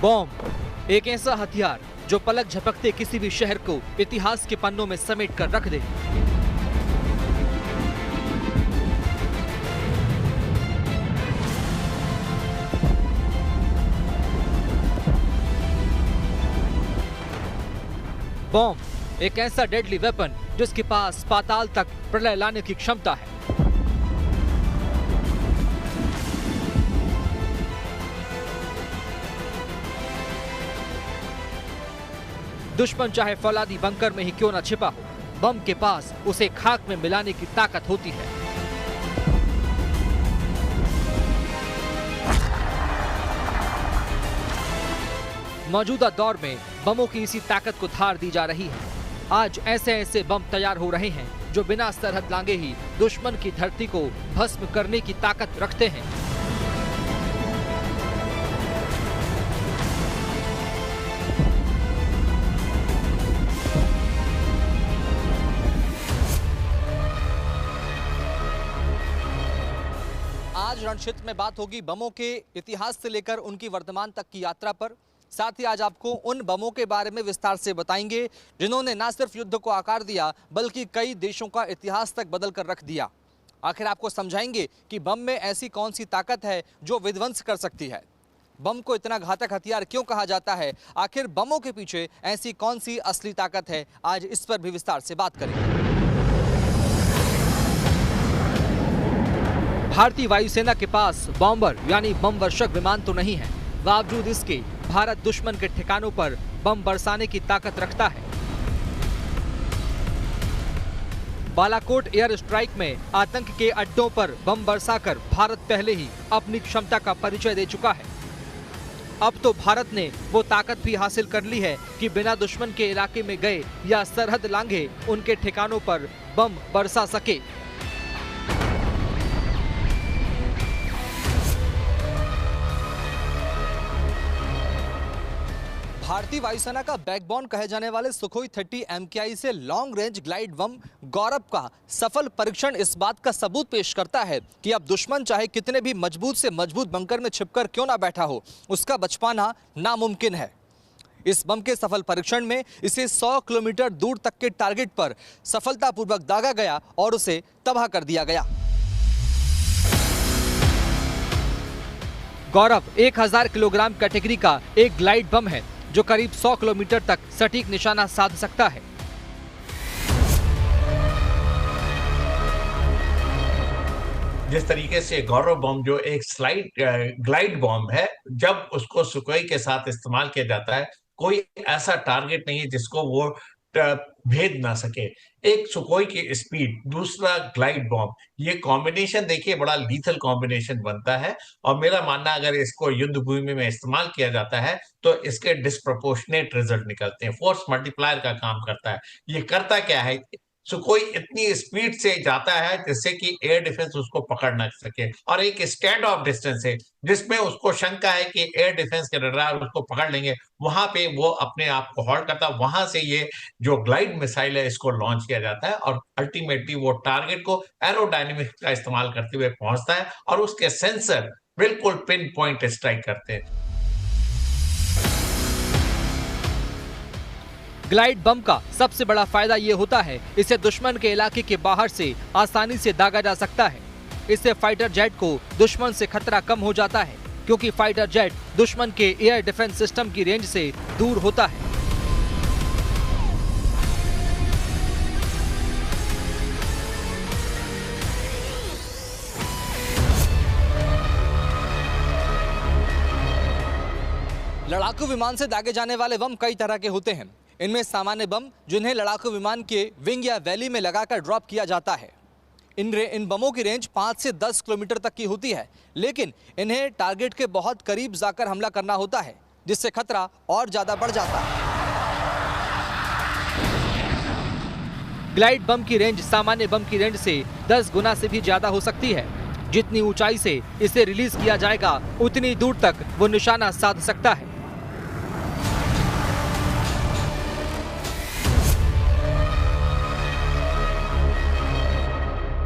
Bomb एक ऐसा हथियार जो पलक झपकते किसी भी शहर को इतिहास के पन्नों में समेट कर रख दे। बॉम्ब एक ऐसा डेडली वेपन जिसके पास पाताल तक प्रलय लाने की क्षमता है। दुश्मन चाहे फौलादी बंकर में ही क्यों न छिपा हो, बम के पास उसे खाक में मिलाने की ताकत होती है। मौजूदा दौर में बमों की इसी ताकत को धार दी जा रही है। आज ऐसे ऐसे बम तैयार हो रहे हैं जो बिना सरहद लांघे ही दुश्मन की धरती को भस्म करने की ताकत रखते हैं। आज रण क्षेत्र में बात होगी बमों के इतिहास से लेकर उनकी वर्तमान तक की यात्रा पर। साथ ही आज आपको उन बमों के बारे में विस्तार से बताएंगे जिन्होंने न सिर्फ युद्ध को आकार दिया बल्कि कई देशों का इतिहास तक बदल कर रख दिया। आखिर आपको समझाएंगे कि बम में ऐसी कौन सी ताकत है जो विध्वंस कर सकती है। बम को इतना घातक हथियार क्यों कहा जाता है, आखिर बमों के पीछे ऐसी कौन सी असली ताकत है, आज इस पर भी विस्तार से बात करेंगे। भारतीय वायुसेना के पास बॉम्बर यानी बम वर्षक विमान तो नहीं है, बावजूद इसके भारत दुश्मन के ठिकानों पर बम बरसाने की ताकत रखता है। बालाकोट एयर स्ट्राइक में आतंक के अड्डों पर बम बरसाकर भारत पहले ही अपनी क्षमता का परिचय दे चुका है। अब तो भारत ने वो ताकत भी हासिल कर ली है कि बिना दुश्मन के इलाके में गए या सरहद लांघे उनके ठिकानों पर बम बरसा सके। भारतीय वायुसेना का बैकबोन कहे जाने वाले सुखोई 30 MKI से लॉन्ग रेंज ग्लाइड बम गौरव का सफल परीक्षण इस बात का सबूत पेश करता है कि अब दुश्मन चाहे कितने भी मजबूत से मजबूत बंकर में छिपकर क्यों ना बैठा हो, उसका बच पाना नामुमकिन है। इस बम के सफल परीक्षण में इसे 100 किलोमीटर दूर तक के टारगेट पर सफलतापूर्वक दागा गया और उसे तबाह कर दिया गया। गौरव 1000 किलोग्राम कैटेगरी का एक ग्लाइड बम है जो करीब 100 किलोमीटर तक सटीक निशाना साध सकता है। जिस तरीके से गौरव बम जो एक ग्लाइड बम है, जब उसको सुखोई के साथ इस्तेमाल किया जाता है, कोई ऐसा टारगेट नहीं है जिसको वो भेद ना सके। एक सुखोई की स्पीड, दूसरा ग्लाइड बम, ये कॉम्बिनेशन देखिए बड़ा लीथल कॉम्बिनेशन बनता है। और मेरा मानना अगर इसको युद्ध भूमि में इस्तेमाल किया जाता है तो इसके डिस्प्रोपोर्शनेट रिजल्ट निकलते हैं, फोर्स मल्टीप्लायर का काम करता है। ये करता क्या है, सुखोई इतनी स्पीड से जाता है जिससे कि एयर डिफेंस उसको पकड़ ना सके, और एक स्टैंड ऑफ डिस्टेंस है जिसमें उसको शंका है कि एयर डिफेंस के रडार उसको पकड़ लेंगे, वहां पे वो अपने आप को हॉल्ट करता है। वहां से ये जो ग्लाइड मिसाइल है इसको लॉन्च किया जाता है और अल्टीमेटली वो टारगेट को एरोडायनेमिक्स का इस्तेमाल करते हुए पहुंचता है और उसके सेंसर बिल्कुल पिन पॉइंट स्ट्राइक करते हैं। ग्लाइड बम का सबसे बड़ा फायदा ये होता है, इसे दुश्मन के इलाके के बाहर से आसानी से दागा जा सकता है। इससे फाइटर जेट को दुश्मन से खतरा कम हो जाता है क्योंकि फाइटर जेट दुश्मन के एयर डिफेंस सिस्टम की रेंज से दूर होता है। लड़ाकू विमान से दागे जाने वाले बम कई तरह के होते हैं। इनमें सामान्य बम जिन्हें लड़ाकू विमान के विंग या वैली में लगाकर ड्रॉप किया जाता है। इन बमों की रेंज 5 से 10 किलोमीटर तक की होती है, लेकिन इन्हें टारगेट के बहुत करीब जाकर हमला करना होता है जिससे खतरा और ज्यादा बढ़ जाता है। ग्लाइड बम की रेंज सामान्य बम की रेंज से 10 गुना से भी ज्यादा हो सकती है। जितनी ऊंचाई से इसे रिलीज किया जाएगा उतनी दूर तक वो निशाना साध सकता है।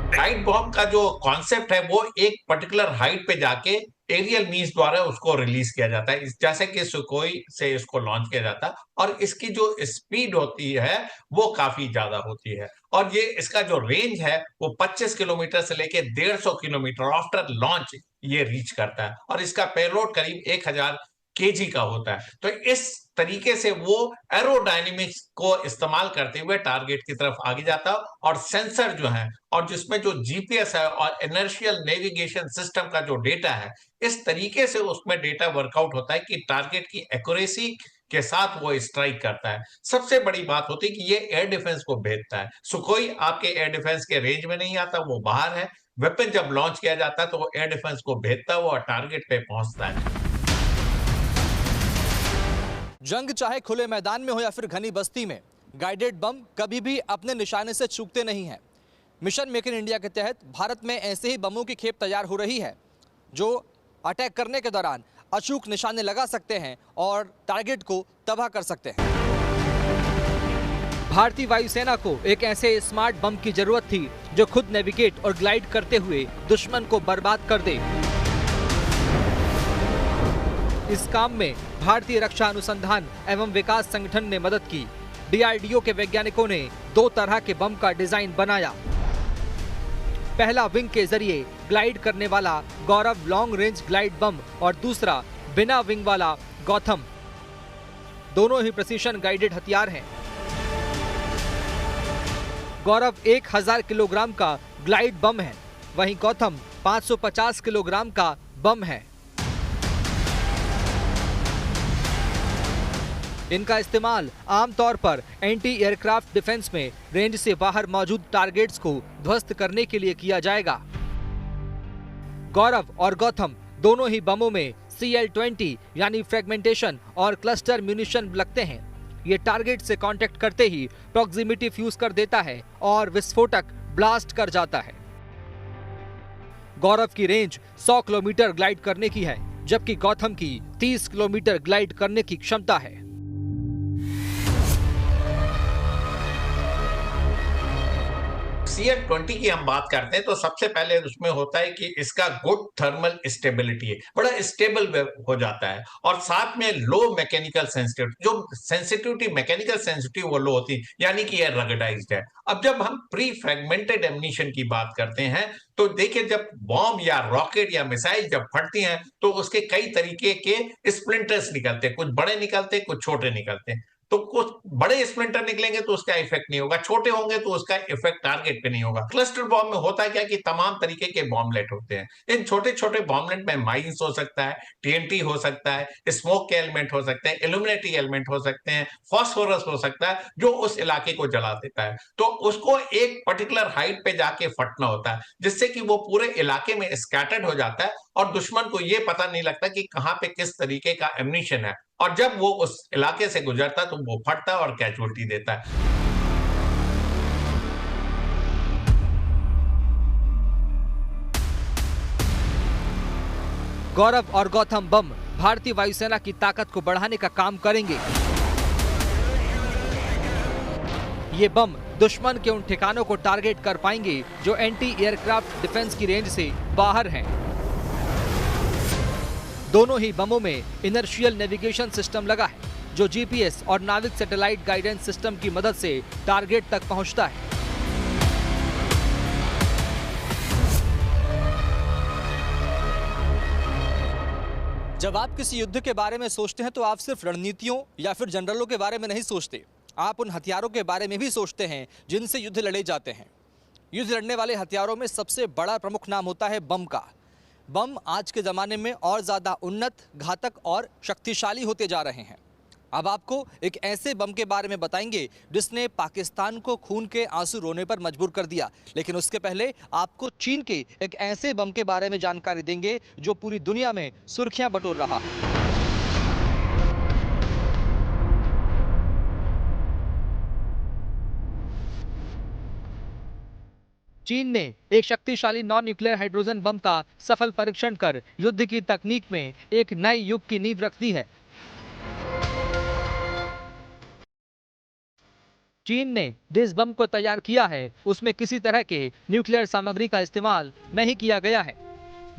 ग्लाइड बॉम्ब का जो कॉन्सेप्ट है वो एक पर्टिकुलर हाइट पे जाके एरियल मीन्स द्वारा उसको रिलीज किया जाता है, जैसे कि सुखोई से इसको लॉन्च किया जाता है। और इसकी जो स्पीड होती है वो काफी ज्यादा होती है, और ये इसका जो रेंज है वो 25 किलोमीटर से लेके 150 किलोमीटर आफ्टर लॉन्च ये रीच करता है, और इसका पेलोड करीब 1000 केजी का होता है। तो इस तरीके से वो एरोडायनेमिक्स को इस्तेमाल करते हुए टारगेट की तरफ आगे जाता है, और सेंसर जो है और जिसमें जो जीपीएस है और इनर्शियल नेविगेशन सिस्टम का जो डेटा है, इस तरीके से उसमें डेटा वर्कआउट होता है कि टारगेट की एक्यूरेसी के साथ वो स्ट्राइक करता है। सबसे बड़ी बात होती है कि ये एयर डिफेंस को भेजता है। सुखोई आपके एयर डिफेंस के रेंज में नहीं आता, वो बाहर है। वेपन जब लॉन्च किया जाता है तो वो एयर डिफेंस को भेजता है, वो टारगेट पे पहुंचता है। जंग चाहे खुले मैदान में हो या फिर घनी बस्ती में, गाइडेड बम कभी भी अपने निशाने से चूकते नहीं हैं। मिशन मेक इन इंडिया के तहत भारत में ऐसे ही बमों की खेप तैयार हो रही है जो अटैक करने के दौरान अचूक निशाने लगा सकते हैं और टारगेट को तबाह कर सकते हैं। भारतीय वायुसेना को एक ऐसे स्मार्ट बम की जरूरत थी जो खुद नेविगेट और ग्लाइड करते हुए दुश्मन को बर्बाद कर दे। इस काम में भारतीय रक्षा अनुसंधान एवं विकास संगठन ने मदद की। डीआरडीओ के वैज्ञानिकों ने 2 तरह के बम का डिजाइन बनाया। पहला विंग के जरिए ग्लाइड करने वाला गौरव लॉन्ग रेंज ग्लाइड बम और दूसरा बिना विंग वाला गौतम। दोनों ही प्रिसीशन गाइडेड हथियार हैं। गौरव 1000 किलोग्राम का ग्लाइड बम है, वहीं गौतम 550 किलोग्राम का बम है। इनका इस्तेमाल आमतौर पर एंटी एयरक्राफ्ट डिफेंस में रेंज से बाहर मौजूद टारगेट्स को ध्वस्त करने के लिए किया जाएगा। गौरव और गौतम दोनों ही बमों में CL-20 यानी फ्रेगमेंटेशन और क्लस्टर म्यूनिशन लगते हैं। ये टारगेट से कांटेक्ट करते ही प्रॉक्सिमिटी फ्यूज कर देता है और विस्फोटक ब्लास्ट कर जाता है। गौरव की रेंज 100 किलोमीटर ग्लाइड करने की है, जबकि गौतम की 30 किलोमीटर ग्लाइड करने की क्षमता है। CL-20 की हम बात करते हैं तो सबसे पहले उसमें होता है कि इसका गुड थर्मल स्टेबिलिटी है, बड़ा स्टेबल हो जाता है, और साथ में लो मैकेनिकल सेंसिटिविटी, जो सेंसिटिविटी मैकेनिकल सेंसिटिविटी वो लो होती है, यानी कि ये रगडाइज्ड है। अब जब हम प्री फ्रेगमेंटेड एम्यूनिशन की बात करते हैं तो देखिए, जब बॉम्ब या रॉकेट या मिसाइल जब फटती हैं तो उसके कई तरीके के स्प्लिंटर्स निकलते हैं, कुछ बड़े निकलते हैं, कुछ छोटे निकलते हैं। तो कुछ बड़े स्प्लिंटर निकलेंगे तो उसका इफेक्ट नहीं होगा, छोटे होंगे तो उसका इफेक्ट टारगेट पे नहीं होगा। क्लस्टर बॉम्ब में होता है क्या कि तमाम तरीके के बॉम्बलेट होते हैं। इन छोटे छोटे बॉम्बलेट में माइंस हो सकता है, TNT हो सकता है, स्मोक के एलिमेंट हो सकते हैं, इल्यूमिनेटी एलिमेंट हो सकते हैं, फास्फोरस हो सकता है, जो उस इलाके को जला देता है। तो उसको एक पर्टिकुलर हाइट पे जाके फटना होता है, जिससे कि वो पूरे इलाके में स्कैटर्ड हो जाता है और दुश्मन को ये पता नहीं लगता कि कहां पे किस तरीके का एम्यूनिशन है, और जब वो उस इलाके से गुजरता है तो वो फटता है और कैजुअल्टी देता है। गौरव और गौतम बम भारतीय वायुसेना की ताकत को बढ़ाने का काम करेंगे। ये बम दुश्मन के उन ठिकानों को टारगेट कर पाएंगे जो एंटी एयरक्राफ्ट डिफेंस की रेंज से बाहर हैं। दोनों ही बमों में इनर्शियल नेविगेशन सिस्टम लगा है, जो जीपीएस और नाविक सैटेलाइट गाइडेंस सिस्टम की मदद से टारगेट तक पहुंचता है। जब आप किसी युद्ध के बारे में सोचते हैं तो आप सिर्फ रणनीतियों या फिर जनरलों के बारे में नहीं सोचते, आप उन हथियारों के बारे में भी सोचते हैं जिनसे युद्ध लड़े जाते हैं। युद्ध लड़ने वाले हथियारों में सबसे बड़ा प्रमुख नाम होता है बम का। बम आज के ज़माने में और ज़्यादा उन्नत, घातक और शक्तिशाली होते जा रहे हैं। अब आपको एक ऐसे बम के बारे में बताएंगे जिसने पाकिस्तान को खून के आंसू रोने पर मजबूर कर दिया। लेकिन उसके पहले आपको चीन के एक ऐसे बम के बारे में जानकारी देंगे जो पूरी दुनिया में सुर्खियां बटोर रहा है। चीन ने एक शक्तिशाली नॉन न्यूक्लियर हाइड्रोजन बम का सफल परीक्षण कर युद्ध की तकनीक में एक नए युग की नींव रख दी है। चीन ने जिस बम को तैयार किया है उसमें किसी तरह के न्यूक्लियर सामग्री का इस्तेमाल नहीं किया गया है।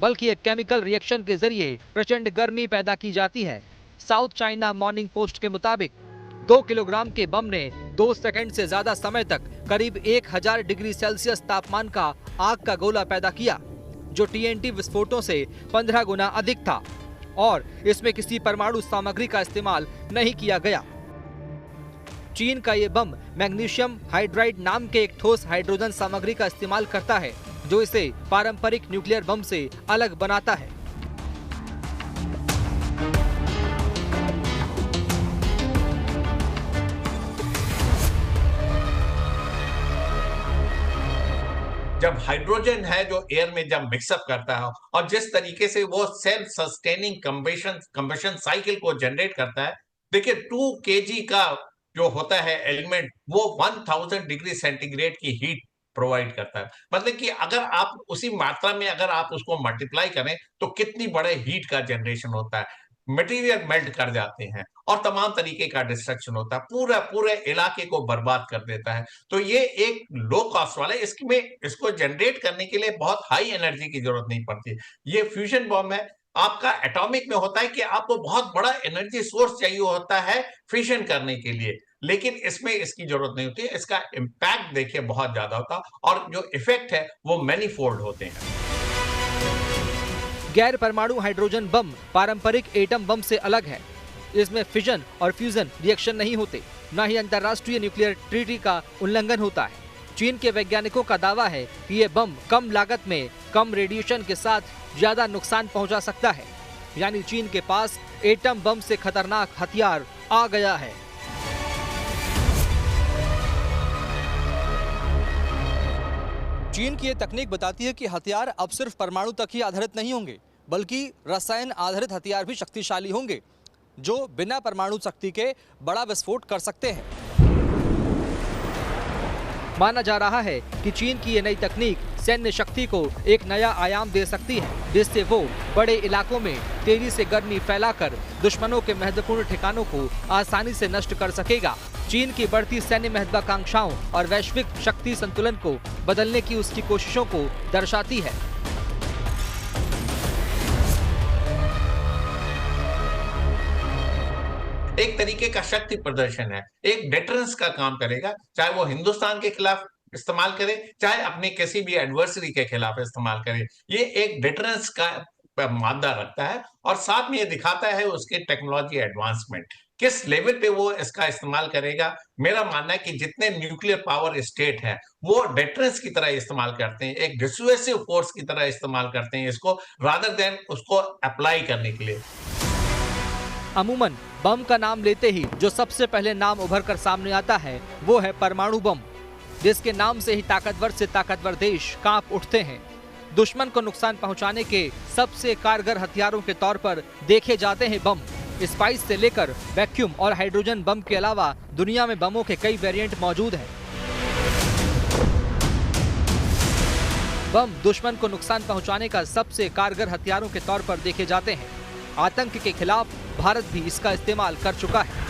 बल्कि एक केमिकल रिएक्शन के जरिए प्रचंड गर्मी पैदा की जाती है। साउथ चाइना मॉर्निंग पोस्ट के मुताबिक 2 किलोग्राम के बम ने 2 सेकंड से ज्यादा समय तक करीब 1000 डिग्री सेल्सियस तापमान का आग का गोला पैदा किया, जो टीएनटी विस्फोटों से 15 गुना अधिक था और इसमें किसी परमाणु सामग्री का इस्तेमाल नहीं किया गया। चीन का ये बम मैग्नीशियम हाइड्राइड नाम के एक ठोस हाइड्रोजन सामग्री का इस्तेमाल करता है, जो इसे पारंपरिक न्यूक्लियर बम से अलग बनाता है। जब हाइड्रोजन है जो एयर में जब मिक्सअप करता है और जिस तरीके से वो सेल्फ सस्टेनिंग कंबशन साइकिल को जनरेट करता है, देखिए 2 केजी का जो होता है एलिमेंट वो 1000 डिग्री सेंटीग्रेड की हीट प्रोवाइड करता है। मतलब कि अगर आप उसी मात्रा में अगर आप उसको मल्टीप्लाई करें तो कितनी बड़े हीट का जनरेशन होता है, मटेरियल मेल्ट कर जाते हैं और तमाम तरीके का डिस्ट्रक्शन होता है, पूरे इलाके को बर्बाद कर देता है। तो ये एक लो कॉस्ट वाला है, इसमें इसको जनरेट करने के लिए बहुत हाई एनर्जी की जरूरत नहीं पड़ती। ये फ्यूजन बॉम्ब है, आपका एटॉमिक में होता है कि आपको बहुत बड़ा एनर्जी सोर्स चाहिए होता है फ्यूजन करने के लिए, लेकिन इसमें इसकी जरूरत नहीं होती है। इसका इम्पैक्ट देखिए बहुत ज्यादा होता और जो इफेक्ट है वो मैनीफोल्ड होते हैं। गैर परमाणु हाइड्रोजन बम पारंपरिक एटम बम से अलग है। इसमें फिजन और फ्यूजन रिएक्शन नहीं होते, न ही अंतर्राष्ट्रीय न्यूक्लियर ट्रीटी का उल्लंघन होता है। चीन के वैज्ञानिकों का दावा है कि ये बम कम लागत में कम रेडिएशन के साथ ज्यादा नुकसान पहुंचा सकता है, यानी चीन के पास एटम बम से खतरनाक हथियार आ गया है। चीन की ये तकनीक बताती है कि हथियार अब सिर्फ परमाणु तक ही आधारित नहीं होंगे, बल्कि रसायन आधारित हथियार भी शक्तिशाली होंगे, जो बिना परमाणु शक्ति के बड़ा विस्फोट कर सकते हैं। माना जा रहा है कि चीन की ये नई तकनीक सैन्य शक्ति को एक नया आयाम दे सकती है, जिससे वो बड़े इलाकों में तेजी से गर्मी फैलाकर दुश्मनों के महत्वपूर्ण ठिकानों को आसानी से नष्ट कर सकेगा। चीन की बढ़ती सैन्य महत्वाकांक्षाओं और वैश्विक शक्ति संतुलन को बदलने की उसकी कोशिशों को दर्शाती है। एक तरीके का शक्ति प्रदर्शन है, एक डेटरेंस का काम करेगा, चाहे वो हिंदुस्तान के खिलाफ इस्तेमाल करे, चाहे अपने किसी भी एडवर्सरी के खिलाफ इस्तेमाल करे। ये एक डेटरेंस का मादा रखता है और साथ में ये दिखाता है उसके टेक्नोलॉजी एडवांसमेंट किस लेवल पे वो इसका इस्तेमाल करेगा। मेरा मानना है कि जितने न्यूक्लियर पावर स्टेट है वो डेटरेंस की तरह इस्तेमाल करते हैं, एक डिस्यूएसिव फोर्स की तरह इस्तेमाल करते हैं इसको, रादर देन उसको अप्लाई करने के लिए। अमूमन बम का नाम लेते ही जो सबसे पहले नाम उभर कर सामने आता है वो है परमाणु बम, जिसके नाम से ही ताकतवर से ताकतवर देश कांप उठते हैं। दुश्मन को नुकसान पहुंचाने के सबसे कारगर हथियारों के तौर पर देखे जाते हैं बम। स्पाइस से लेकर वैक्यूम और हाइड्रोजन बम के अलावा दुनिया में बमों के कई वेरिएंट मौजूद हैं। बम दुश्मन को नुकसान पहुंचाने का सबसे कारगर हथियारों के तौर पर देखे जाते हैं। आतंक के खिलाफ भारत भी इसका इस्तेमाल कर चुका है।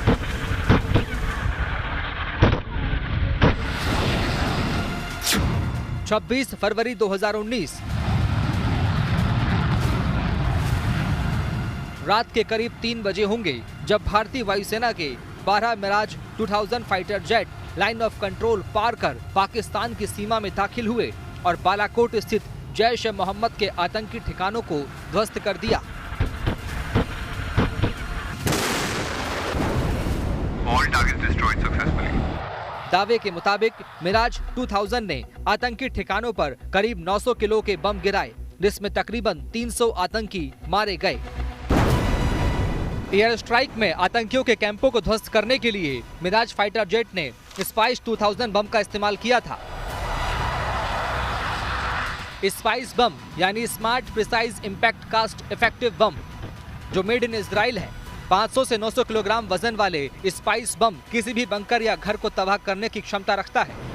छब्बीस फरवरी 2019 रात के करीब 3 बजे होंगे जब भारतीय वायुसेना के 12 Mirage 2000 fighter jet line of control पार कर पाकिस्तान की सीमा में दाखिल हुए और बालाकोट स्थित जैश-ए-मोहम्मद के आतंकी ठिकानों को ध्वस्त कर दिया। दावे के मुताबिक मिराज 2000 ने आतंकी ठिकानों पर करीब 900 किलो के बम गिराए, जिसमें तकरीबन 300 आतंकी मारे गए। एयर स्ट्राइक में आतंकियों के कैंपों को ध्वस्त करने के लिए मिराज फाइटर जेट ने स्पाइस 2000 बम का इस्तेमाल किया था। स्पाइस बम यानी smart precise impact cost effective बम, जो मेड इन इजराइल है। 500 से 900 किलोग्राम वजन वाले स्पाइस बम किसी भी बंकर या घर को तबाह करने की क्षमता रखता है।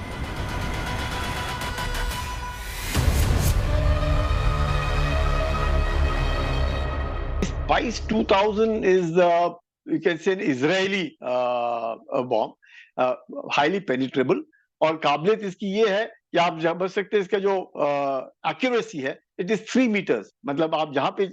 Spice 2000 is you can say an Israeli bomb, highly penetrable, और काबिलियत इसकी ये है कि आप समझ सकते हैं इसका जो एक्यूरेसी है, इट इज 3 मीटर्स, मतलब आप जहां पे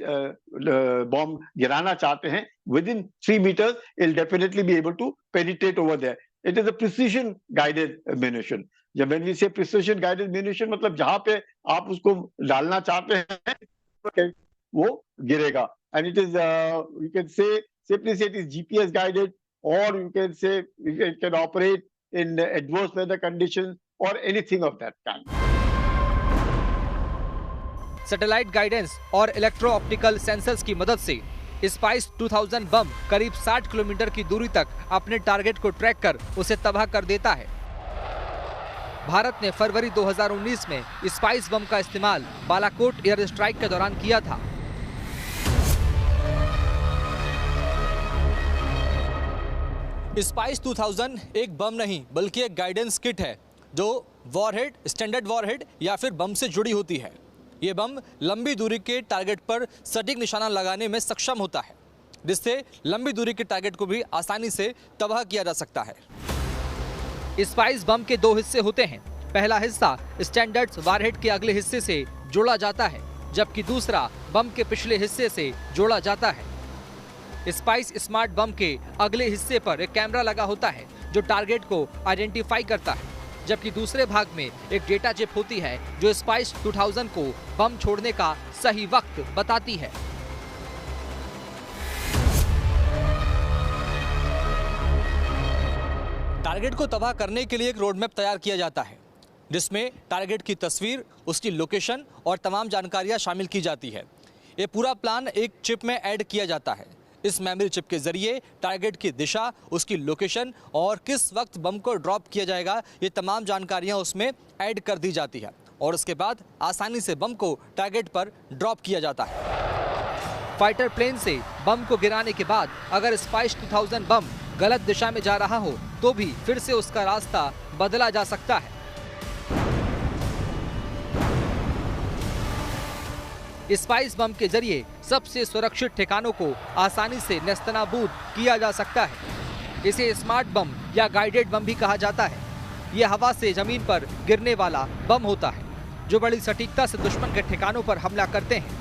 बॉम्ब गिराना चाहते हैं, within 3 meters it definitely be able to penetrate over there. It is a precision guided munition. जब when we say precision guided munition, मतलब जहां पे आप उसको डालना चाहते हैं वो गिरेगा. And it is, you can say simply say it is GPS guided, or you can say it can operate in adverse weather conditions or anything of that kind. Satellite guidance और इलेक्ट्रो ऑप्टिकल सेंसर्स की मदद से spice 2000 बम करीब 60 kilometre की दूरी तक अपने target को ट्रैक कर उसे तबाह कर देता है. भारत ने फरवरी 2019 में स्पाइस बम का इस्तेमाल बालाकोट एयर स्ट्राइक के दौरान किया था. स्पाइस 2000 एक बम नहीं बल्कि एक गाइडेंस किट है जो वॉरहेड, स्टैंडर्ड वॉरहेड या फिर बम से जुड़ी होती है. ये बम लंबी दूरी के टारगेट पर सटीक निशाना लगाने में सक्षम होता है, जिससे लंबी दूरी के टारगेट को भी आसानी से तबाह किया जा सकता है. स्पाइस बम के 2 हिस्से होते हैं. पहला हिस्सा स्टैंडर्ड वॉरहेड के अगले हिस्से से जोड़ा जाता है, जबकि दूसरा बम के पिछले हिस्से से जोड़ा जाता है. स्पाइस स्मार्ट बम के अगले हिस्से पर एक कैमरा लगा होता है जो टारगेट को आइडेंटिफाई करता है, जबकि दूसरे भाग में एक डेटा चिप होती है जो स्पाइस 2000 को बम छोड़ने का सही वक्त बताती है. टारगेट को तबाह करने के लिए एक रोड मैप तैयार किया जाता है, जिसमें टारगेट की तस्वीर, उसकी लोकेशन और तमाम जानकारियां शामिल की जाती है. ये पूरा प्लान एक चिप में ऐड किया जाता है. इस मेमोरी चिप के जरिए टारगेट की दिशा, उसकी लोकेशन और किस वक्त बम को ड्रॉप किया जाएगा, ये तमाम जानकारियां उसमें ऐड कर दी जाती है और उसके बाद आसानी से बम को टारगेट पर ड्रॉप किया जाता है. फाइटर प्लेन से बम को गिराने के बाद अगर स्पाइस 2000 बम गलत दिशा में जा रहा हो तो भी फिर से उसका रास्ता बदला जा सकता है. स्पाइस बम के जरिए सबसे सुरक्षित ठिकानों को आसानी से नेस्तनाबूद किया जा सकता है. इसे स्मार्ट बम या गाइडेड बम भी कहा जाता है. यह हवा से जमीन पर गिरने वाला बम होता है जो बड़ी सटीकता से दुश्मन के ठिकानों पर हमला करते हैं.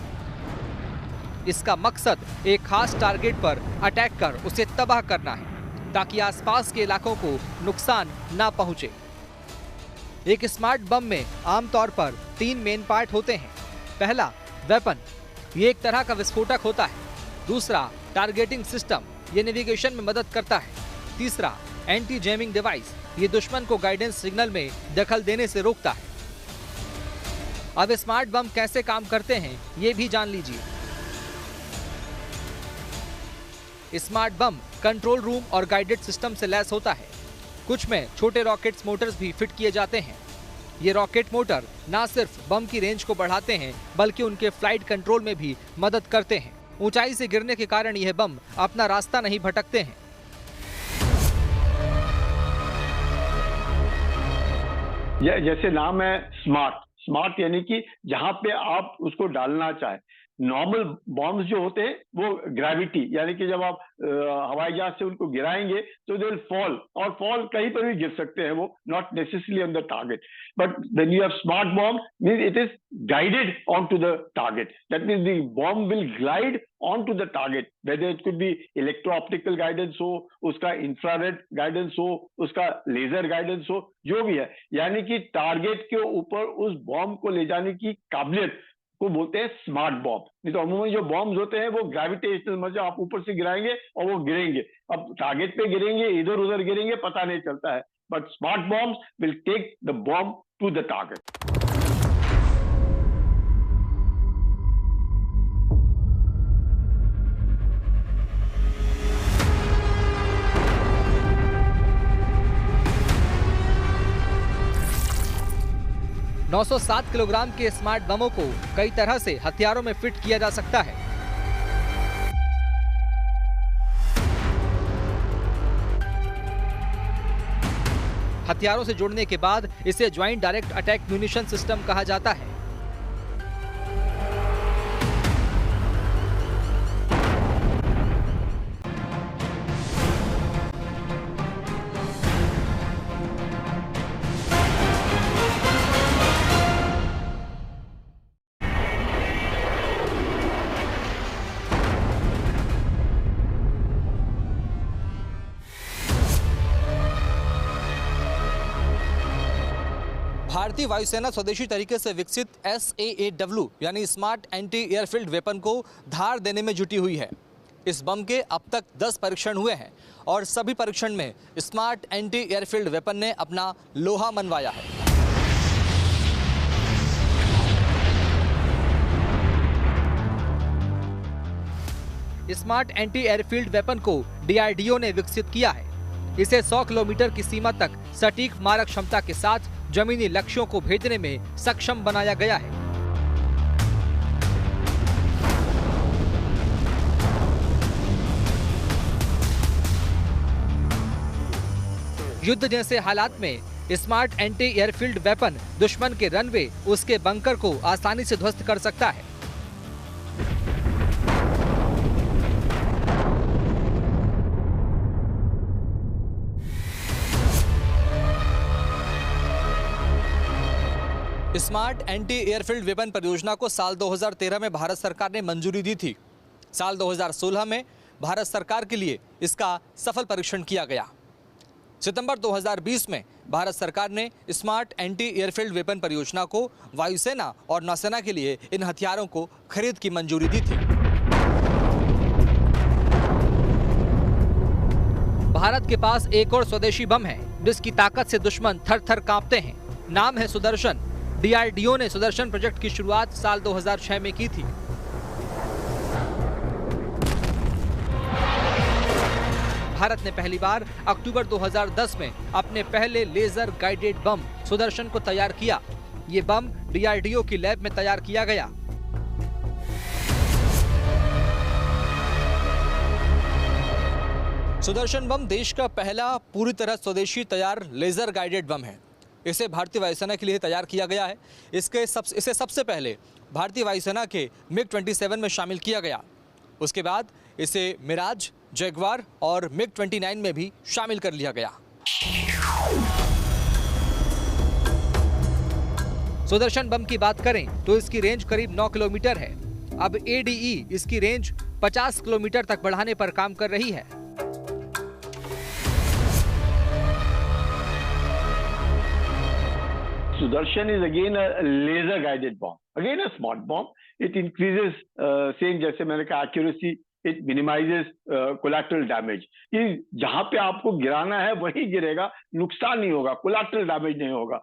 इसका मकसद एक खास टारगेट पर अटैक कर उसे तबाह करना है ताकि आसपास के इलाकों को नुकसान ना पहुंचे. एक स्मार्ट बम में आमतौर पर 3 मेन पार्ट होते हैं. पहला वेपन, ये एक तरह का विस्फोटक होता है. दूसरा टारगेटिंग सिस्टम, ये नेविगेशन में मदद करता है. तीसरा एंटी जैमिंग डिवाइस, ये दुश्मन को गाइडेंस सिग्नल में दखल देने से रोकता है. अब स्मार्ट बम कैसे काम करते हैं ये भी जान लीजिए. स्मार्ट बम कंट्रोल रूम और गाइडेड सिस्टम से लैस होता है. कुछ में छोटे रॉकेट्स मोटर्स भी फिट किए जाते हैं. ये रॉकेट मोटर ना सिर्फ बम की रेंज को बढ़ाते हैं बल्कि उनके फ्लाइट कंट्रोल में भी मदद करते हैं. ऊंचाई से गिरने के कारण यह बम अपना रास्ता नहीं भटकते हैं. जैसे नाम है स्मार्ट यानी कि जहां पे आप उसको डालना चाहे. नॉर्मल बॉम्ब्स जो होते हैं वो ग्रेविटी, यानी कि जब आप हवाई जहाज से उनको गिराएंगे तो दे विल फॉल, और फॉल कहीं पर भी गिर सकते हैं वो, not necessarily on the target. But when you have smart bomb means it is guided on to the target. That means the bomb will glide on to the target, whether it could be electro optical guidance हो, उसका infrared guidance हो, उसका laser guidance हो, जो भी है. यानी कि टारगेट के ऊपर उस बॉम्ब को ले जाने की काबिलियत को बोलते हैं स्मार्ट बॉम्ब. नहीं तो अमूमन जो बॉम्ब्स होते हैं वो ग्रेविटेशनल, मतलब आप ऊपर से गिराएंगे और वो गिरेंगे. अब टारगेट पे गिरेंगे, इधर उधर गिरेंगे, पता नहीं चलता है. But smart bombs will take the bomb to the target. 907 kilogram के स्मार्ट बमों को कई तरह से हथियारों में फिट किया जा सकता है. हथियारों से जोड़ने के बाद इसे joint direct attack munition system कहा जाता है. भारतीय वायुसेना स्वदेशी तरीके से विकसित SAAW यानी स्मार्ट एंटी एयरफील्ड वेपन को धार देने में जुटी हुई है। इस बम के अब तक 10 परीक्षण हुए हैं और सभी परीक्षण में स्मार्ट एंटी एयरफील्ड वेपन ने अपना लोहा मनवाया है। स्मार्ट एंटी एयरफील्ड वेपन को DRDO ने विकसित किया है। इसे 100 किलोमीटर की सीमा तक सटीक मारक क्षमता के साथ जमीनी लक्ष्यों को भेजने में सक्षम बनाया गया है। युद्ध जैसे हालात में स्मार्ट एंटी एयरफील्ड वेपन दुश्मन के रनवे, उसके बंकर को आसानी से ध्वस्त कर सकता है। स्मार्ट एंटी एयरफील्ड वेपन परियोजना को साल 2013 में भारत सरकार ने मंजूरी दी थी। साल 2016 में भारत सरकार के लिए इसका सफल परीक्षण किया गया। सितंबर 2020 में भारत सरकार ने स्मार्ट एंटी एयरफील्ड वेपन परियोजना को वायुसेना और नौसेना के लिए इन हथियारों को खरीद की मंजूरी दी थी। भारत के पास एक और स्वदेशी बम है जिसकी ताकत से दुश्मन थर-थर कांपते हैं। नाम है सुदर्शन। DRDO ने सुदर्शन प्रोजेक्ट की शुरुआत साल 2006 में की थी। भारत ने पहली बार अक्टूबर 2010 में अपने पहले लेजर गाइडेड बम सुदर्शन को तैयार किया। ये बम DRDO की लैब में तैयार किया गया। सुदर्शन बम देश का पहला पूरी तरह स्वदेशी तैयार लेजर गाइडेड बम है। इसे भारतीय वायुसेना के लिए तैयार किया गया है। इसे सबसे पहले भारतीय वायुसेना के MiG-27 में शामिल किया गया। उसके बाद इसे मिराज, जैगवार और MiG-29 में भी शामिल कर लिया गया। सुदर्शन बम की बात करें तो इसकी रेंज करीब 9 किलोमीटर है। अब ADE इसकी रेंज 50 किलोमीटर तक बढ़ाने पर काम कर रही है। Sudarshan is again a laser guided bomb, again a smart bomb. It increases same जैसे मैंने कहा accuracy, it minimizes collateral damage. कि जहां पे आपको गिराना है वही गिरेगा, नुकसान नहीं होगा, collateral damage नहीं होगा,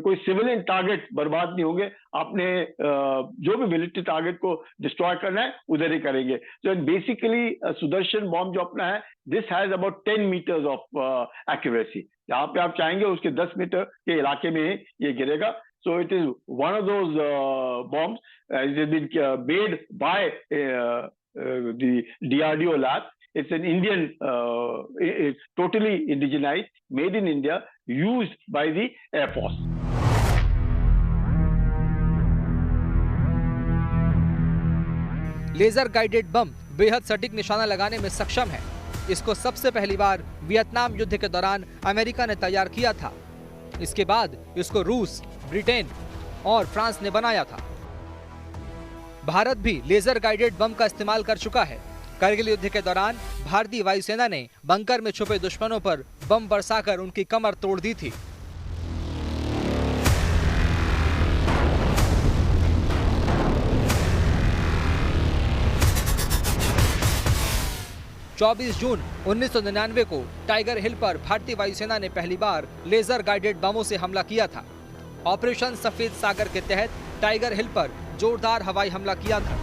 कोई सिविलियन टारगेट बर्बाद नहीं होंगे। आपने जो भी मिलिट्री टारगेट को डिस्ट्रॉय करना है उधर ही करेंगे। तो बेसिकली सुदर्शन बॉम्ब जो अपना है, this has about 10 meters of accuracy. जहां पे आप चाहेंगे उसके 10 मीटर के इलाके में ये गिरेगा। So it is one of those bombs it has been made by the DRDO lab. It's an Indian, it's totally indigenized, made in India, used by the Air Force. Laser guided bomb बेहद सटीक निशाना लगाने में सक्षम है। इसको सबसे पहली बार वियतनाम युद्ध के दौरान अमेरिका ने तैयार किया था। इसके बाद इसको रूस, ब्रिटेन और फ्रांस ने बनाया था। भारत भी लेजर गाइडेड बम का इस्तेमाल कर चुका है। कारगिल युद्ध के दौरान भारतीय वायुसेना ने बंकर में छुपे दुश्मनों पर बम बरसाकर उनकी कमर तोड़ दी थी। जून 1999 को टाइगर हिल पर भारतीय वायुसेना ने पहली बार लेजर गाइडेड बमों से हमला किया था। ऑपरेशन सफेद सागर के तहत टाइगर हिल पर जोरदार हवाई हमला किया था।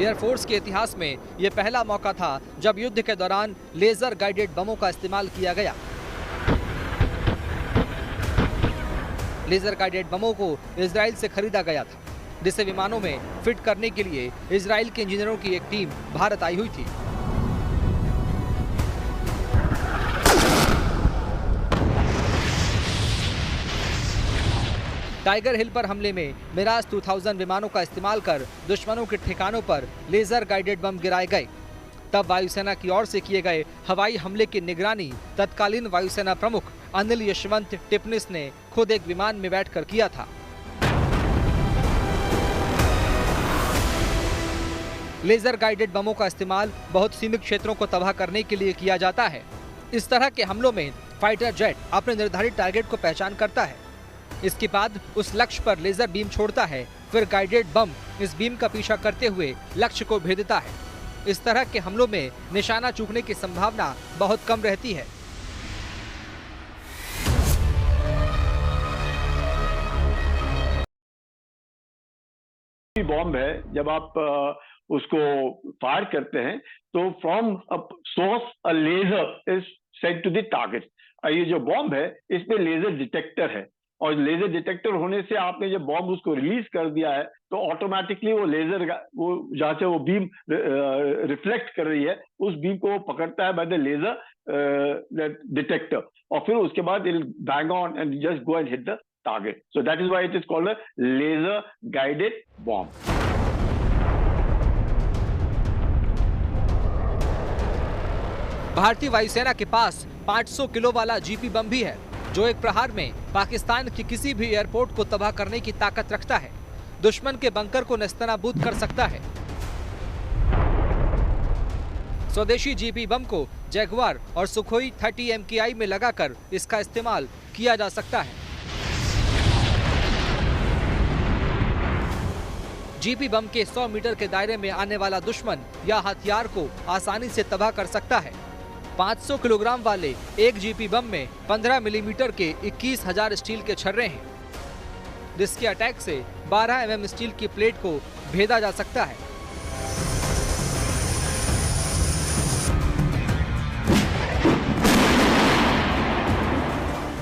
एयरफोर्स के इतिहास में यह पहला मौका था जब युद्ध के दौरान लेजर गाइडेड बमों का इस्तेमाल किया गया। लेजर गाइडेड बमों को इजराइल से खरीदा गया था, जिसे विमानों में फिट करने के लिए इजराइल के इंजीनियरों की एक टीम भारत आई हुई थी। टाइगर हिल पर हमले में मिराज 2000 विमानों का इस्तेमाल कर दुश्मनों के ठिकानों पर लेजर गाइडेड बम गिराए गए। तब वायुसेना की ओर से किए गए हवाई हमले की निगरानी तत्कालीन वायुसेना प्रमुख अनिल यशवंत टिपनिस ने खुद एक विमान में बैठकर किया था। लेजर गाइडेड बमों का इस्तेमाल बहुत सीमित क्षेत्रों को तबाह करने के लिए किया जाता है। इस तरह के हमलों में फाइटर जेट अपने निर्धारित टारगेट को पहचान करता है। इसके बाद उस लक्ष्य पर लेजर बीम छोड़ता है, फिर गाइडेड बम इस बीम का पीछा करते हुए लक्ष्य को भेदता है। इस तरह के हमलों में निशाना चूकने की संभावना बहुत कम रहती है। बॉम्ब है, जब आप उसको फायर करते हैं तो from source a laser is sent to the target. ये जो बॉम्ब है इसमें लेजर डिटेक्टर है, और लेजर डिटेक्टर होने से आपने जब बॉम्ब उसको रिलीज कर दिया है तो ऑटोमेटिकली वो लेजर वो जहां से वो बीम रिफ्लेक्ट कर रही है उस बीम को वो पकड़ता है बाय द लेजर डिटेक्टर, और फिर उसके बाद it bang on and just go and hit the target. So that is why it is called a laser guided bomb. भारतीय वायुसेना के पास 500 किलो वाला जीपी बम भी है, जो एक प्रहार में पाकिस्तान के किसी भी एयरपोर्ट को तबाह करने की ताकत रखता है। दुश्मन के बंकर को नेस्तनाबूद कर सकता है। स्वदेशी जीपी बम को जैगुआर और सुखोई 30 MKI में लगाकर इसका इस्तेमाल किया जा सकता है। जीपी बम के 100 मीटर के दायरे में आने वाला दुश्मन या हथियार को आसानी से तबाह कर सकता है। 500 किलोग्राम वाले एक जीपी बम में 15 मिलीमीटर के 21,000 स्टील के छर्रे हैं, जिसके अटैक से 12 mm स्टील की प्लेट को भेदा जा सकता है।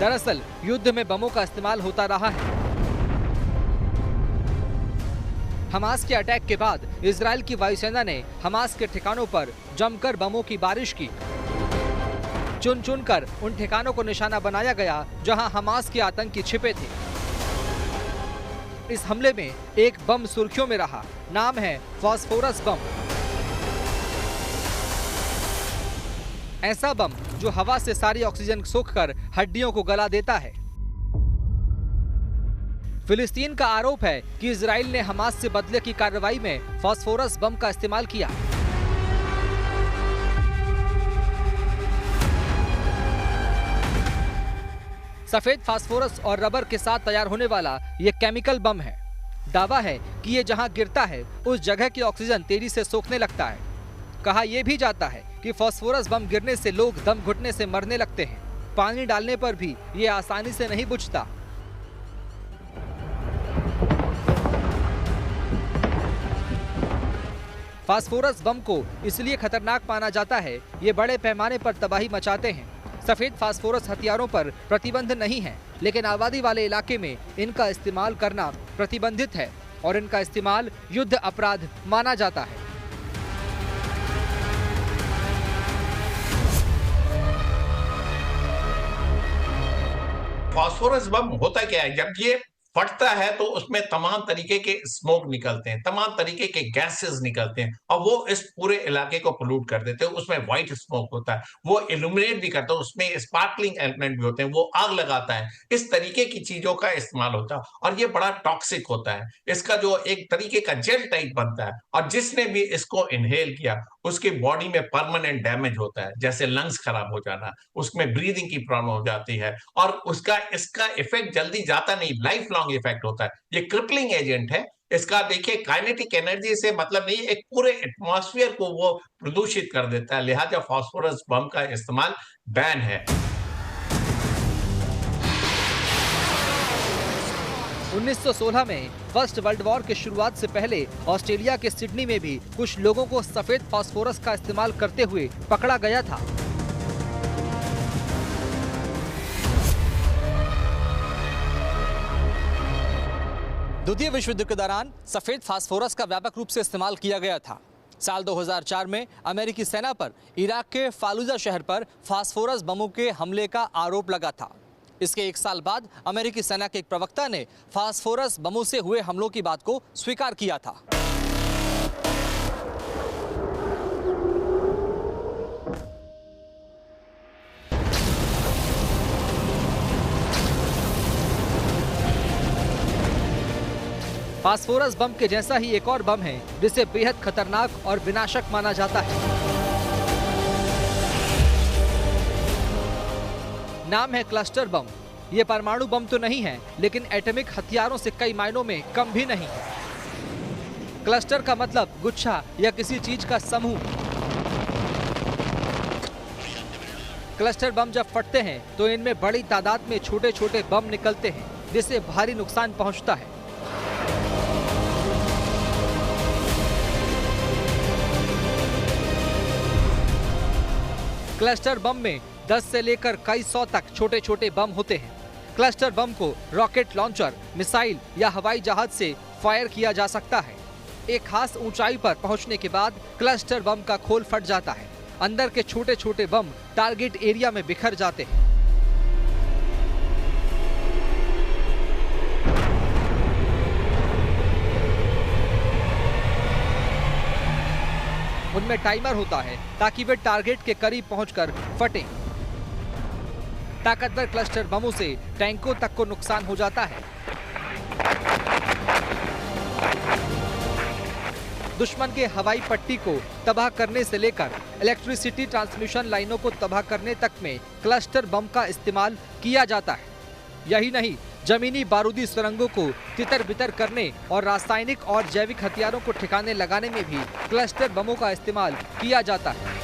दरअसल युद्ध में बमों का इस्तेमाल होता रहा है। हमास के अटैक के बाद इजराइल की वायुसेना ने हमास के ठिकानों पर जमकर बमों की बारिश की। चुन चुनकर उन ठिकानों को निशाना बनाया गया जहां हमास के आतंकी छिपे थे। इस हमले में एक बम सुर्खियों में रहा, नाम है फास्फोरस बम। ऐसा बम जो हवा से सारी ऑक्सीजन सोखकर हड्डियों को गला देता है। फिलिस्तीन का आरोप है कि इजराइल ने हमास से बदले की कार्रवाई में फास्फोरस बम का इस्तेमाल किया। सफेद फास्फोरस और रबर के साथ तैयार होने वाला यह केमिकल बम है। दावा है कि ये जहां गिरता है उस जगह की ऑक्सीजन तेजी से सोखने लगता है। कहा यह भी जाता है कि फास्फोरस बम गिरने से लोग दम घुटने से मरने लगते हैं। पानी डालने पर भी ये आसानी से नहीं बुझता। फास्फोरस बम को इसलिए खतरनाक माना जाता है, ये बड़े पैमाने पर तबाही मचाते हैं। सफेद फास्फोरस हथियारों पर प्रतिबंध नहीं है, लेकिन आबादी वाले इलाके में इनका इस्तेमाल करना प्रतिबंधित है और इनका इस्तेमाल युद्ध अपराध माना जाता है। फास्फोरस बम होता क्या है? जब ये फटता है तो उसमें तमाम तरीके के स्मोक निकलते हैं, तमाम तरीके के गैसेस निकलते हैं और वो इस पूरे इलाके को पोल्यूट कर देते हैं। उसमें व्हाइट स्मोक होता है, वो इल्यूमिनेट भी करता है, उसमें स्पार्कलिंग एलिमेंट भी होते हैं, वो आग लगाता है। इस तरीके की चीजों का इस्तेमाल होता है और ये बड़ा टॉक्सिक होता है। इसका जो एक तरीके का जेल टाइप बनता है और जिसने भी इसको इनहेल किया उसकी बॉडी में परमानेंट डैमेज होता है, जैसे लंग्स खराब हो जाना, उसमें ब्रीदिंग की प्रॉब्लम हो जाती है और इसका इफेक्ट जल्दी जाता नहीं, लाइफ लॉन्ग इफेक्ट होता है। ये क्रिपलिंग एजेंट है। इसका देखिए काइनेटिक एनर्जी से मतलब नहीं, एक पूरे एटमॉस्फेयर को वो प्रदूषित कर देता है। लिहाजा फास्फोरस बम का इस्तेमाल बैन है। 1916 में फर्स्ट वर्ल्ड वॉर के शुरुआत से पहले ऑस्ट्रेलिया के सिडनी में भी कुछ लोगों को सफेद फास्फोरस का इस्तेमाल करते हुए पकड़ा गया था। द्वितीय विश्व युद्ध के दौरान सफेद फास्फोरस का व्यापक रूप से इस्तेमाल किया गया था। साल 2004 में अमेरिकी सेना पर इराक के फालुजा शहर पर फास्फोरस बमों के हमले का आरोप लगा था। इसके एक साल बाद अमेरिकी सेना के एक प्रवक्ता ने फास्फोरस बमों से हुए हमलों की बात को स्वीकार किया था। फास्फोरस बम के जैसा ही एक और बम है जिसे बेहद खतरनाक और विनाशक माना जाता है। नाम है क्लस्टर बम। ये परमाणु बम तो नहीं है, लेकिन एटॉमिक हथियारों से कई मायनों में कम भी नहीं है। क्लस्टर का मतलब गुच्छा या किसी चीज का समूह। क्लस्टर बम जब फटते हैं तो इनमें बड़ी तादाद में छोटे छोटे बम निकलते हैं, जिससे भारी नुकसान पहुंचता है। क्लस्टर बम में 10 से लेकर कई सौ तक छोटे छोटे बम होते हैं। क्लस्टर बम को रॉकेट लॉन्चर, मिसाइल या हवाई जहाज से फायर किया जा सकता है। एक खास ऊंचाई पर पहुंचने के बाद क्लस्टर बम का खोल फट जाता है। अंदर के छोटे छोटे बम टारगेट एरिया में बिखर जाते हैं। उनमें टाइमर होता है ताकि वे टारगेट के करीब पहुंचकर फटें। ताकतवर क्लस्टर बमों से टैंकों तक को नुकसान हो जाता है। दुश्मन के हवाई पट्टी को तबाह करने से लेकर इलेक्ट्रिसिटी ट्रांसमिशन लाइनों को तबाह करने तक में क्लस्टर बम का इस्तेमाल किया जाता है। यही नहीं, जमीनी बारूदी सुरंगों को तितर बितर करने और रासायनिक और जैविक हथियारों को ठिकाने लगाने में भी क्लस्टर बमों का इस्तेमाल किया जाता है।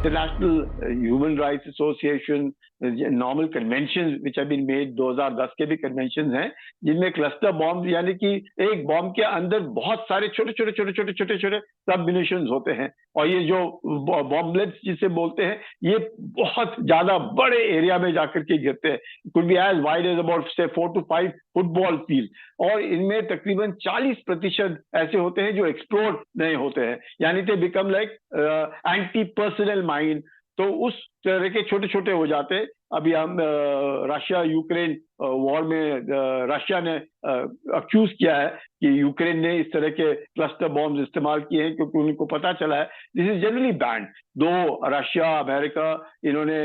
International Human Rights Association, normal convention which have been made 2010 के भी कन्वेंशन हैं जिनमें क्लस्टर बॉम्ब यानी कि एक बॉम्ब के अंदर बहुत सारे छोटे छोटे छोटे छोटे छोटे छोटे सब म्यूनिशंस होते हैं और ये जो बॉम्बलेट्स जिसे बोलते हैं ये बहुत ज्यादा बड़े एरिया में जाकर के गिरते हैं। Could be as wide as about से 4 to 5 फुटबॉल फील्ड और इनमें तकरीबन 40% ऐसे होते हैं जो एक्सप्लोड नहीं होते हैं, यानी ते become like anti personal mine. तो उस तरह के छोटे छोटे हो जाते हैं। अभी हम रशिया यूक्रेन वॉर में रशिया ने अक्यूज किया है कि यूक्रेन ने इस तरह के क्लस्टर बॉम्ब्स इस्तेमाल किए हैं क्योंकि उनको पता चला है दिस इज जनरली बैंड। दो रशिया अमेरिका इन्होंने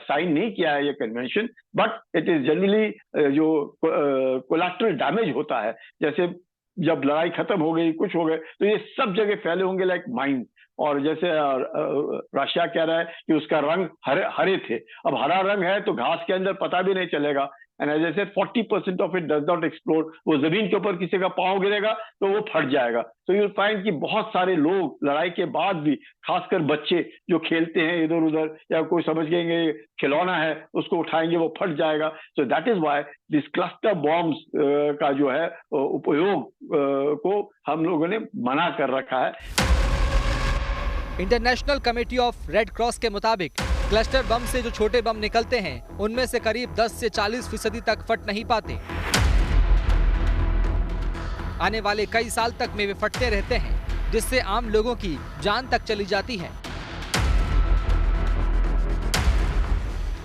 साइन नहीं किया है ये convention, but it is generally जो कोलैटरल डैमेज होता है, जैसे जब लड़ाई खत्म हो गई कुछ हो गए तो ये सब जगह फैले होंगे लाइक माइन। और जैसे रशिया कह रहा है कि उसका रंग हरे थे, अब हरा रंग है तो घास के अंदर पता भी नहीं चलेगा। And as I said 40% of it does not explode. वो जमीन के ऊपर किसी का पांव गिरेगा तो वो फट जाएगा। तो यू फाइंड कि बहुत सारे लोग लड़ाई के बाद भी, खासकर बच्चे जो खेलते हैं इधर उधर या कोई समझ गएंगे खिलौना है उसको उठाएंगे वो फट जाएगा। So that is why this cluster bombs का जो है उपयोग को हम लोगों ने मना कर रखा है। International committee of red cross के मुताबिक क्लस्टर बम से जो छोटे बम निकलते हैं उनमें से करीब 10 से 40% तक फट नहीं पाते। आने वाले कई साल तक में वे फटते रहते हैं, जिससे आम लोगों की जान तक चली जाती है।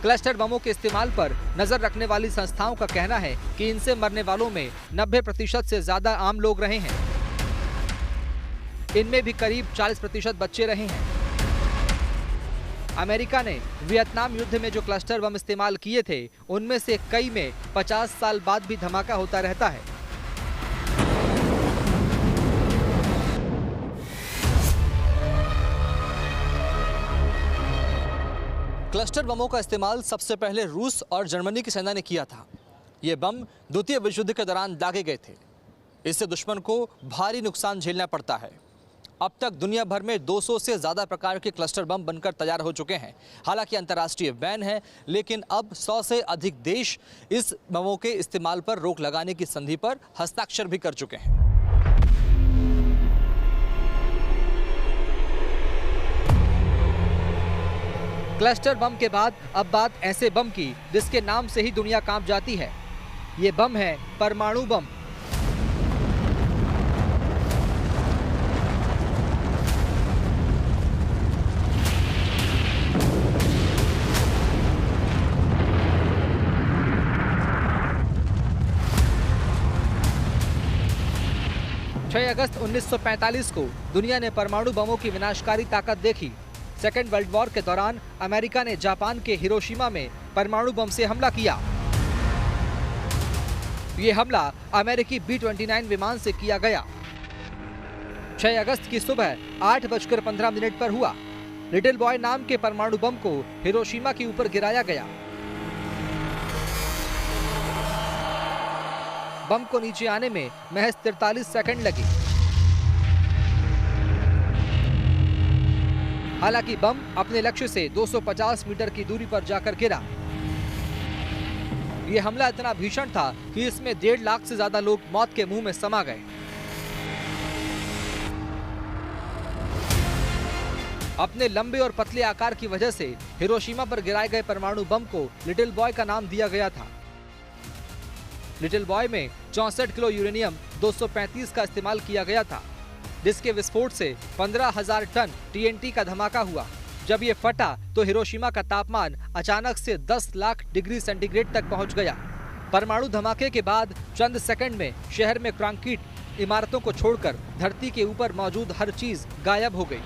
क्लस्टर बमों के इस्तेमाल पर नजर रखने वाली संस्थाओं का कहना है कि इनसे मरने वालों में 90% से ज्यादा आम लोग रहे हैं। इनमें भी करीब 40% बच्चे रहे हैं। अमेरिका ने वियतनाम युद्ध में जो क्लस्टर बम इस्तेमाल किए थे उनमें से कई में 50 साल बाद भी धमाका होता रहता है। क्लस्टर बमों का इस्तेमाल सबसे पहले रूस और जर्मनी की सेना ने किया था। ये बम द्वितीय विश्व युद्ध के दौरान दागे गए थे। इससे दुश्मन को भारी नुकसान झेलना पड़ता है। अब तक दुनिया भर में 200 से ज़्यादा प्रकार के क्लस्टर बम बनकर तैयार हो चुके हैं। हालांकि अंतर्राष्ट्रीय बैन है, लेकिन अब 100 से अधिक देश इस बमों के इस्तेमाल पर रोक लगाने की संधि पर हस्ताक्षर भी कर चुके हैं। क्लस्टर बम के बाद अब बात ऐसे बम की जिसके नाम से ही दुनिया कांप जाती है। ये बम है परमाणु बम। अगस्त 1945 को दुनिया ने परमाणु बमों की विनाशकारी ताकत देखी। सेकेंड वर्ल्ड वॉर के दौरान अमेरिका ने जापान के हिरोशिमा में परमाणु बम से हमला किया। ये हमला अमेरिकी B-29 विमान से किया गया। 6 अगस्त की सुबह 8:15 पर हुआ। लिटिल बॉय नाम के परमाणु बम को हिरोशिमा के ऊपर गिराया गया। बम को नीचे आने में महज 43 सेकंड लगे। हालांकि बम अपने लक्ष्य से 250 मीटर की दूरी पर जाकर गिरा। यह हमला इतना भीषण था कि इसमें 1.5 लाख से ज्यादा लोग मौत के मुंह में समा गए। अपने लंबे और पतले आकार की वजह से हिरोशिमा पर गिराए गए परमाणु बम को लिटिल बॉय का नाम दिया गया था। लिटिल बॉय में 64 किलो यूरेनियम 235 का इस्तेमाल किया गया था, जिसके विस्फोट से 15,000 टन TNT का धमाका हुआ। जब ये फटा तो हिरोशिमा का तापमान अचानक से 10 लाख डिग्री सेंटीग्रेड तक पहुंच गया। परमाणु धमाके के बाद चंद सेकंड में शहर में कंक्रीट इमारतों को छोड़कर धरती के ऊपर मौजूद हर चीज गायब हो गई।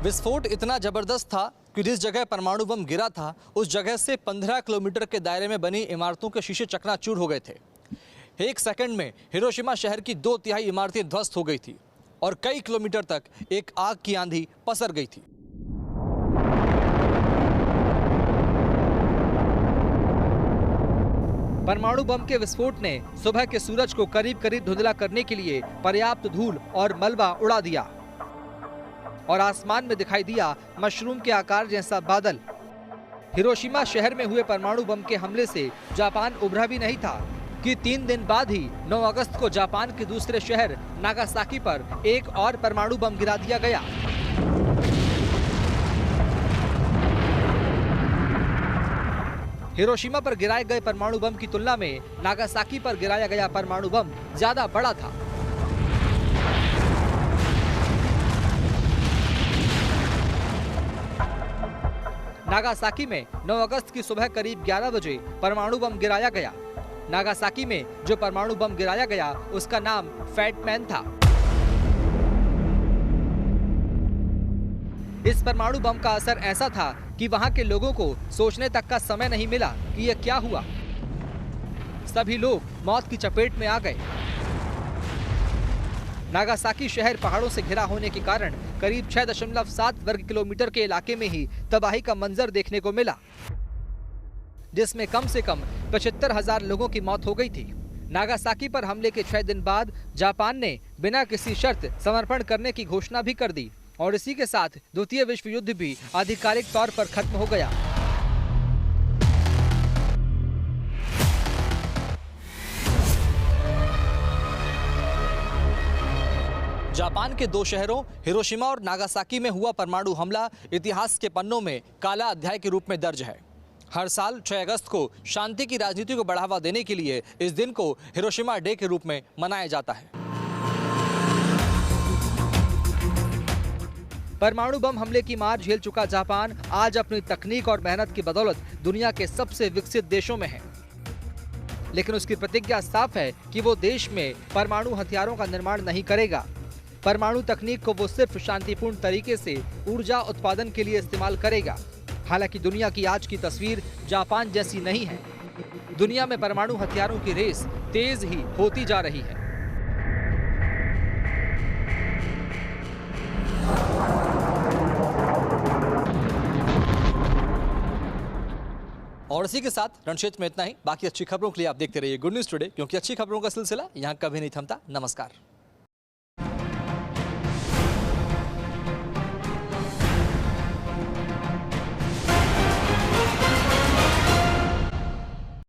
विस्फोट इतना जबरदस्त था कि जिस जगह परमाणु बम गिरा था उस जगह से 15 किलोमीटर के दायरे में बनी इमारतों के शीशे चकनाचूर हो गए थे। 1 सेकंड में हिरोशिमा शहर की 2/3 इमारतें ध्वस्त हो गई थी और कई किलोमीटर तक एक आग की आंधी पसर गई थी। परमाणु बम के विस्फोट ने सुबह के सूरज को करीब करीब धुंधला करने के लिए पर्याप्त धूल और मलबा उड़ा दिया और आसमान में दिखाई दिया मशरूम के आकार जैसा बादल। हिरोशिमा शहर में हुए परमाणु बम के हमले से जापान उभरा भी नहीं था कि 3 दिन बाद ही 9 अगस्त को जापान के दूसरे शहर नागासाकी पर एक और परमाणु बम गिरा दिया गया। हिरोशिमा पर गिराए गए परमाणु बम की तुलना में नागासाकी पर गिराया गया परमाणु बम ज्यादा बड़ा था। नागासाकी में 9 अगस्त की सुबह करीब 11 बजे परमाणु बम गिराया गया। नागासाकी में जो परमाणु बम गिराया गया उसका नाम फैट मैन था। इस परमाणु बम का असर ऐसा था कि वहां के लोगों को सोचने तक का समय नहीं मिला कि यह क्या हुआ। सभी लोग मौत की चपेट में आ गए। नागासाकी शहर पहाड़ों से घिरा होने के कारण करीब 6.7 वर्ग किलोमीटर के इलाके में ही तबाही का मंजर देखने को मिला, जिसमें कम से कम 75,000 लोगों की मौत हो गई थी। नागासाकी पर हमले के 6 दिन बाद जापान ने बिना किसी शर्त समर्पण करने की घोषणा भी कर दी और इसी के साथ द्वितीय विश्व युद्ध भी आधिकारिक तौर पर खत्म हो गया। जापान के 2 शहरों हिरोशिमा और नागासाकी में हुआ परमाणु हमला इतिहास के पन्नों में काला अध्याय के रूप में दर्ज है। हर साल 6 अगस्त को शांति की राजनीति को बढ़ावा देने के लिए इस दिन को हिरोशिमा डे के रूप में मनाया जाता है। परमाणु बम हमले की मार झेल चुका जापान आज अपनी तकनीक और मेहनत की बदौलत दुनिया के सबसे विकसित देशों में है, लेकिन उसकी प्रतिज्ञा साफ है कि वो देश में परमाणु हथियारों का निर्माण नहीं करेगा। परमाणु तकनीक को वो सिर्फ शांतिपूर्ण तरीके से ऊर्जा उत्पादन के लिए इस्तेमाल करेगा। हालांकि दुनिया की आज की तस्वीर जापान जैसी नहीं है। दुनिया में परमाणु हथियारों की रेस तेज ही होती जा रही है। और इसी के साथ रणक्षेत्र में इतना ही। बाकी अच्छी खबरों के लिए आप देखते रहिए गुड न्यूज टुडे, क्योंकि अच्छी खबरों का सिलसिला यहाँ कभी नहीं थमता। नमस्कार।